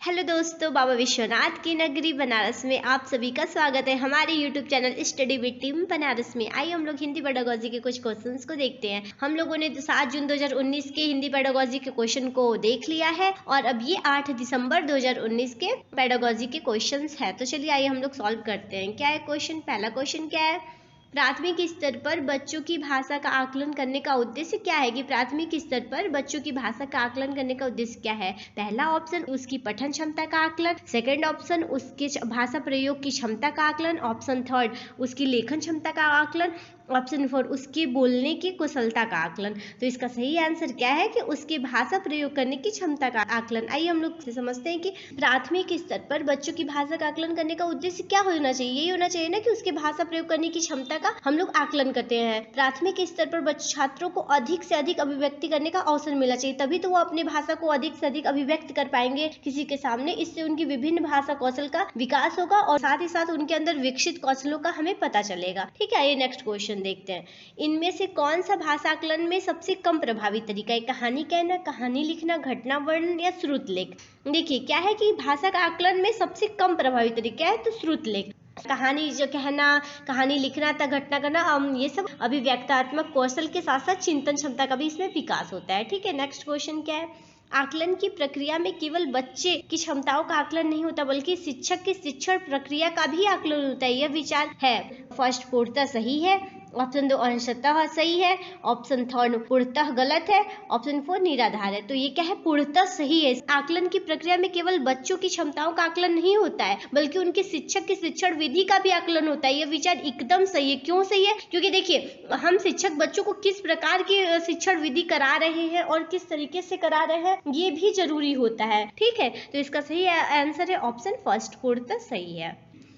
Hello दोस्तों, बाबा विश्वनाथ की नगरी बनारस में आप सभी का स्वागत है हमारे YouTube channel study with team Banaras में। आइए हम लोग हिंदी पेडागोजी के कुछ क्वेश्चंस को देखते हैं। हम लोगों ने 7 जून 2019 के हिंदी पेडागोजी के क्वेश्चन को देख लिया है और अब ये 8 दिसंबर 2019 के पेडागोजी के क्वेश्चंस है। तो चलिए आइए हम लोग सॉल्व करते हैं। क्या है क्वेश्चन? पहला क्वेश्चन क्या है? प्राथमिक स्तर पर बच्चों की भाषा का आकलन करने का उद्देश्य क्या है? कि प्राथमिक स्तर पर बच्चों की भाषा का आकलन करने का उद्देश्य क्या है? पहला ऑप्शन उसकी पठन क्षमता का आकलन, सेकंड ऑप्शन उसके भाषा प्रयोग की क्षमता का आकलन, ऑप्शन थर्ड उसकी लेखन क्षमता का आकलन, ऑप्शन 4 उसके बोलने की कुशलता का आकलन। तो इसका सही आंसर क्या है? कि उसके भाषा प्रयोग करने की क्षमता का आकलन। आइए हम लोग समझते हैं कि प्राथमिक स्तर पर बच्चों की भाषा का आकलन करने का उद्देश्य क्या होना चाहिए। यही होना चाहिए ना कि उसके भाषा प्रयोग करने की क्षमता का हम लोग आकलन करते हैं। प्राथमिक स्तर पर छात्रों को अधिक से अधिक अभिव्यक्ति करने का अवसर मिलना चाहिए, तभी तो वो अपनी भाषा को अधिक से अधिक अभिव्यक्त कर पाएंगे किसी के सामने। इससे उनकी विभिन्न भाषा कौशल का विकास होगा और साथ ही साथ उनके अंदर विकसित कौशलों का हमें पता चलेगा। ठीक है, ये नेक्स्ट क्वेश्चन देखते हैं। इनमें से कौन सा भाषा आकलन में सबसे कम प्रभावी तरीका है? कहानी कहना, कहानी लिखना, घटना वर्णन या श्रुत लेख? देखिए क्या है कि भाषा का आकलन में सबसे कम प्रभावी तरीका है तो श्रुत लेख। कहानी जो कहना, कहानी लिखना तक घटना करना, ये सब अभिव्यक्तात्मक कौशल के साथ साथ चिंतन क्षमता का भी इसमें विकास होता है। ठीक है, नेक्स्ट क्वेश्चन क्या है? आकलन की प्रक्रिया में केवल बच्चे की क्षमताओं का आकलन नहीं होता बल्कि शिक्षक की शिक्षण प्रक्रिया का भी आकलन होता है। यह विचार है फर्स्ट पूर्णतः सही है, ऑप्शन 2 अंशतः सही है, ऑप्शन 3 पूर्णतः गलत है, ऑप्शन 4 निराधार है। तो ये क्या है? पूर्णतः सही है। आकलन की प्रक्रिया में केवल बच्चों की क्षमताओं का आकलन नहीं होता है बल्कि उनके शिक्षक की शिक्षण विधि का भी आकलन होता है। यह विचार एकदम सही है। क्यों सही है? क्योंकि देखिए हम शिक्षक बच्चों को किस प्रकार की शिक्षण विधि करा रहे हैं और किस तरीके से करा रहे हैं ये भी जरूरी होता है। ठीक है, तो इसका सही आंसर है ऑप्शन फर्स्ट, पूर्णतः सही है।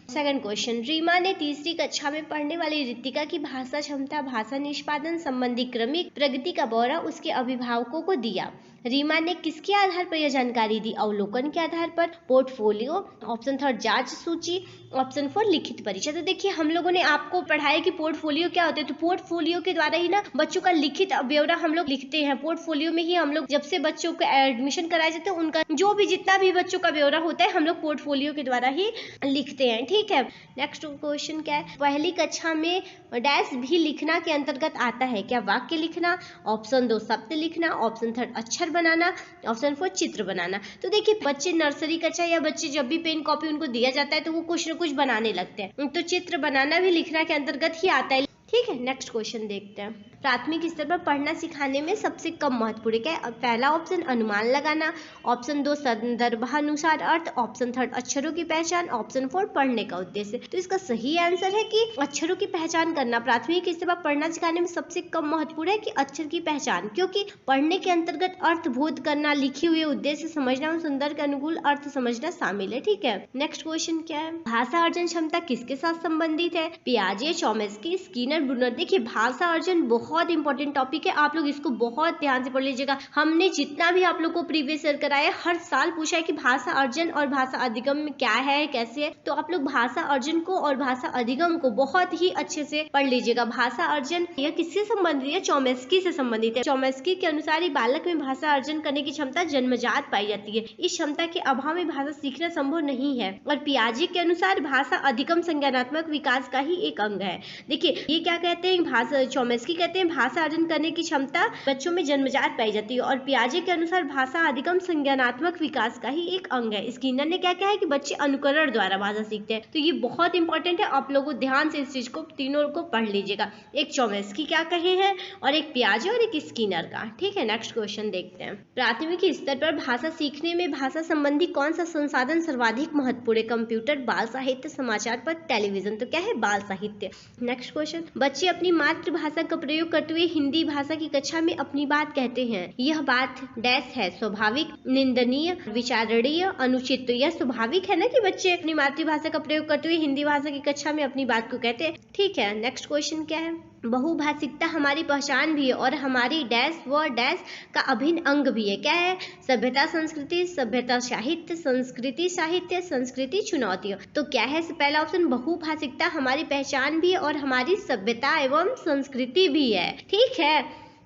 सेकंड क्वेश्चन, रीमा ने तीसरी कक्षा में पढ़ने वाली रितिका की भाषा क्षमता, भाषा निष्पादन संबंधी क्रमिक प्रगति का ब्यौरा उसके अभिभावकों को दिया। रीमा ने किसके आधार पर यह जानकारी दी? अवलोकन के आधार पर, पोर्टफोलियो, ऑप्शन 3 जांच सूची, ऑप्शन 4 लिखित परिचय। तो देखिए हम लोगों ने आपको पढ़ाया कि पोर्टफोलियो क्या होते हैं, तो पोर्टफोलियो के द्वारा ही ना बच्चों का लिखित ब्यौरा हम लोग लिखते हैं। पोर्टफोलियो में ही हम लोग जब से बच्चों को एडमिशन कराए जाते हैं उनका जो भी जितना भी बच्चों का ब्यौरा होता है हम लोग पोर्टफोलियो के द्वारा ही लिखते हैं। ठीक है, नेक्स्ट क्वेश्चन क्या है? पहली कक्षा में डैश भी लिखना के अंतर्गत आता है? क्या वाक्य लिखना, ऑप्शन 2 शब्द लिखना, ऑप्शन 3 अक्षर बनाना, ऑप्शन 4 चित्र बनाना। तो देखिए बच्चे नर्सरी कक्षा या बच्चे जब भी पेन कॉपी उनको दिया जाता है तो वो कुछ न कुछ बनाने लगते हैं, तो चित्र बनाना भी लिखना के अंतर्गत ही आता है। ठीक है, नेक्स्ट क्वेश्चन देखते हैं। प्राथमिक स्तर पर पढ़ना सिखाने में सबसे कम महत्वपूर्ण क्या है? पहला ऑप्शन अनुमान लगाना, ऑप्शन 2 संदर्भानुसार अर्थ, ऑप्शन 3 अक्षरों की पहचान, ऑप्शन 4 पढ़ने का उद्देश्य। तो इसका सही आंसर है कि अक्षरों की पहचान करना। प्राथमिक स्तर पर पढ़ना सिखाने में सबसे कम महत्वपूर्ण है कि अक्षर की पहचान, क्योंकि पढ़ने के अंतर्गत अर्थ बोध करना, लिखे हुए उद्देश्य समझना और सुंदर के अनुकूल अर्थ समझना शामिल है। ठीक है, नेक्स्ट क्वेश्चन क्या है? भाषा अर्जन क्षमता किसके साथ संबंधित है? पियाजे, चॉम्स्की, स्किनर, ब्रूनर। देखिए भाषा अर्जन बहुत इंपॉर्टेंट टॉपिक है, आप लोग इसको बहुत ध्यान से पढ़ लीजिएगा। हमने जितना भी आप लोग को प्रीवियस ईयर कराया हर साल पूछा है कि भाषा अर्जन और भाषा अधिगम में क्या है, कैसे है। तो आप लोग भाषा अर्जन को और भाषा अधिगम को बहुत ही अच्छे से पढ़ लीजिएगा। भाषा अर्जन यह किससे संबंधित है? चॉम्स्की से संबंधित है। चॉम्स्की के अनुसार बालक में भाषा अर्जन करने की क्षमता जन्मजात पाई जाती है, इस क्षमता के अभाव में भाषा सीखना संभव नहीं है। और पियाजे के अनुसार भाषा अधिगम संज्ञानात्मक विकास का ही एक अंग है। देखिए ये क्या कहते हैं? भाषा चॉम्स्की कहते हैं भाषा अर्जन करने की क्षमता बच्चों में जन्मजात पाई जाती है और पियाजे के अनुसार भाषा अधिगम संज्ञानात्मक विकास का ही एक अंग है। स्किनर ने क्या कहा है कि बच्चे अनुकरण द्वारा भाषा सीखते हैं। तो ये बहुत इंपॉर्टेंट है, आप लोगों ध्यान से इस चीज को तीनों को पढ़ लीजिएगा। एक चॉम्स्की क्या कहे हैं और एक पियाजे और एक स्किनर का। ठीक है, नेक्स्ट क्वेश्चन देखते हैं। प्राथमिक स्तर पर भाषा सीखने में भाषा संबंधी कौन सा संसाधन सर्वाधिक महत्वपूर्ण है? कंप्यूटर, बाल साहित्य, समाचार पत्र, टेलीविजन। तो क्या है? बाल साहित्य। नेक्स्ट क्वेश्चन, बच्चे अपनी मातृभाषा का प्रयोग करते हुए हिंदी भाषा की कक्षा में अपनी बात कहते हैं, यह बात डैश है? स्वाभाविक, निंदनीय, विचारणीय, अनुचित। तो यह स्वाभाविक है ना कि बच्चे अपनी मातृभाषा का प्रयोग करते हुए हिंदी भाषा की कक्षा में अपनी बात को कहते हैं। ठीक है, नेक्स्ट क्वेश्चन क्या है? बहुभाषिकता हमारी पहचान भी है और हमारी डैश व डैश का अभिन्न अंग भी है। क्या है? सभ्यता संस्कृति, सभ्यता साहित्य, संस्कृति साहित्य, संस्कृति चुनौतियों। तो क्या है पहला ऑप्शन? बहुभाषिकता हमारी पहचान भी है और हमारी सभ्यता एवं संस्कृति भी है। ठीक है,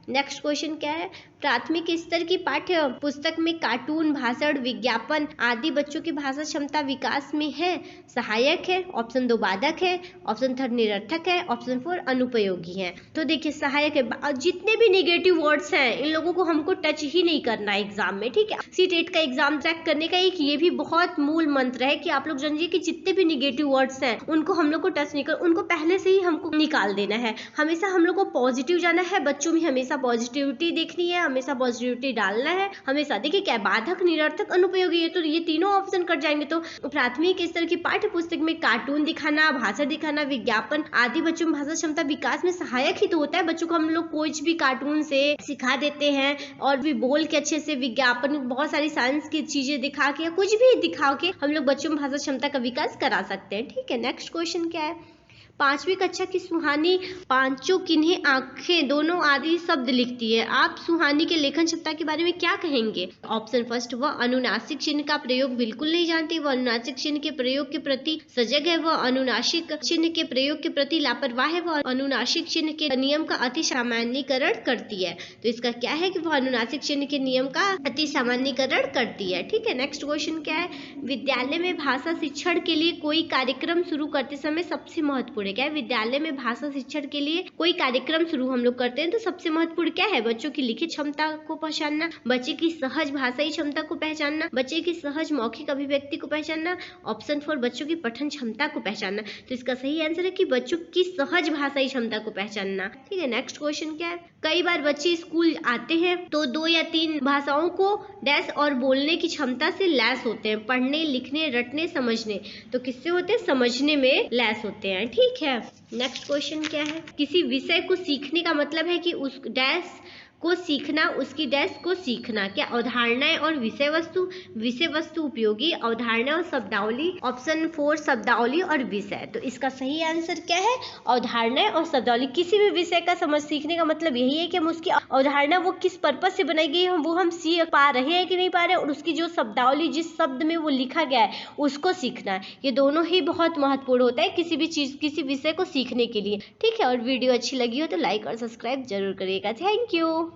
नेक्स्ट क्वेश्चन क्या है? प्राथमिक स्तर की पाठ्य पुस्तक में कार्टून, भाषण, विज्ञापन आदि बच्चों की भाषा क्षमता विकास में है सहायक है, ऑप्शन 2 बाधक है, ऑप्शन 3 निरर्थक है, ऑप्शन 4 अनुपयोगी है। तो देखिए सहायक है, जितने भी नेगेटिव वर्ड्स हैं इन लोगों को हमको टच ही नहीं करना है एग्जाम में, ठीक है। सीटेट का एग्जाम क्रैक करने का एक ये भी बहुत मूल मंत्र है कि आप लोग जानिए कि जितने भी नेगेटिव वर्ड्स हैं उनको हम लोग को टच नहीं कर, उनको पहले से ही हमको निकाल देना है। हमेशा हम लोग को पॉजिटिव जाना है, बच्चों में हमेशा पॉजिटिविटी देखनी है, हमेशा पॉजिटिविटी डालना है हमेशा। देखिए क्या बाधक, निरर्थक, अनुपयोगी है, तो ये तीनों ऑप्शन कट जाएंगे। तो प्राथमिक स्तर की पाठ्य पुस्तक में कार्टून दिखाना, भाषण दिखाना, विज्ञापन आदि बच्चों में भाषा क्षमता विकास में सहायक ही तो होता है। बच्चों को हम लोग कुछ भी कार्टून से सिखा देते हैं और भी बोल के अच्छे से विज्ञापन, बहुत सारी साइंस की चीजें दिखा के या कुछ भी दिखा के हम लोग बच्चों में भाषा क्षमता का विकास करा सकते हैं, ठीक है। नेक्स्ट क्वेश्चन क्या है, 5वीं कक्षा की सुहानी पांचों किन्हें आंखें दोनों आदि शब्द लिखती है। आप सुहानी के लेखन क्षमता के बारे में क्या कहेंगे? ऑप्शन फर्स्ट, वह अनुनासिक चिन्ह का प्रयोग बिल्कुल नहीं जानती, वह अनुनासिक चिन्ह के प्रयोग के प्रति सजग है, वह अनुनासिक चिन्ह के प्रयोग के प्रति लापरवाह है, वह अनुनासिक चिन्ह के नियम का अति सामान्यीकरण करती है। तो इसका क्या है कि वह अनुनासिक चिन्ह के नियम का अति सामान्यीकरण करती है, ठीक है। नेक्स्ट क्वेश्चन क्या है, विद्यालय में भाषा शिक्षण के लिए कोई कार्यक्रम शुरू करते समय सबसे महत्वपूर्ण क्या है? विद्यालय में भाषा शिक्षण के लिए कोई कार्यक्रम शुरू हम लोग करते हैं तो सबसे महत्वपूर्ण क्या है? बच्चों की लिखित क्षमता को पहचानना, बच्चे की सहज भाषाई क्षमता को पहचानना, बच्चे की सहज मौखिक अभिव्यक्ति को पहचानना, ऑप्शन 4 बच्चों की पठन क्षमता को पहचानना। तो इसका सही आंसर है कि बच्चों की सहज भाषाई क्षमता को पहचानना, ठीक है। नेक्स्ट क्वेश्चन क्या है, कई बार बच्चे स्कूल आते हैं तो 2 या 3 भाषाओं को डैश और बोलने की क्षमता से लैस होते हैं, पढ़ने, लिखने, रटने, समझने। तो किससे होते हैं? समझने में लैस होते हैं, ठीक है। नेक्स्ट क्वेश्चन क्या है, किसी विषय को सीखने का मतलब है कि उस डैश को सीखना, उसकी डैश को सीखना। क्या अवधारणाएं और विषय वस्तु उपयोगी, अवधारणा और शब्दावली, ऑप्शन 4 शब्दावली और विषय। तो इसका सही आंसर क्या है? अवधारणाएं और शब्दावली। किसी भी विषय का समझ सीखने का मतलब यही है कि हम उसकी अवधारणा वो किस पर्पज से बनाई गई है वो हम सीख पा रहे हैं कि नहीं पा रहे, और उसकी जो शब्दावली जिस शब्द में वो लिखा गया है उसको सीखना है। ये दोनों ही बहुत महत्वपूर्ण होता है किसी भी चीज, किसी विषय को सीखने के लिए, ठीक है। और वीडियो अच्छी लगी हो तो लाइक और सब्सक्राइब जरूर करिएगा। Thank you.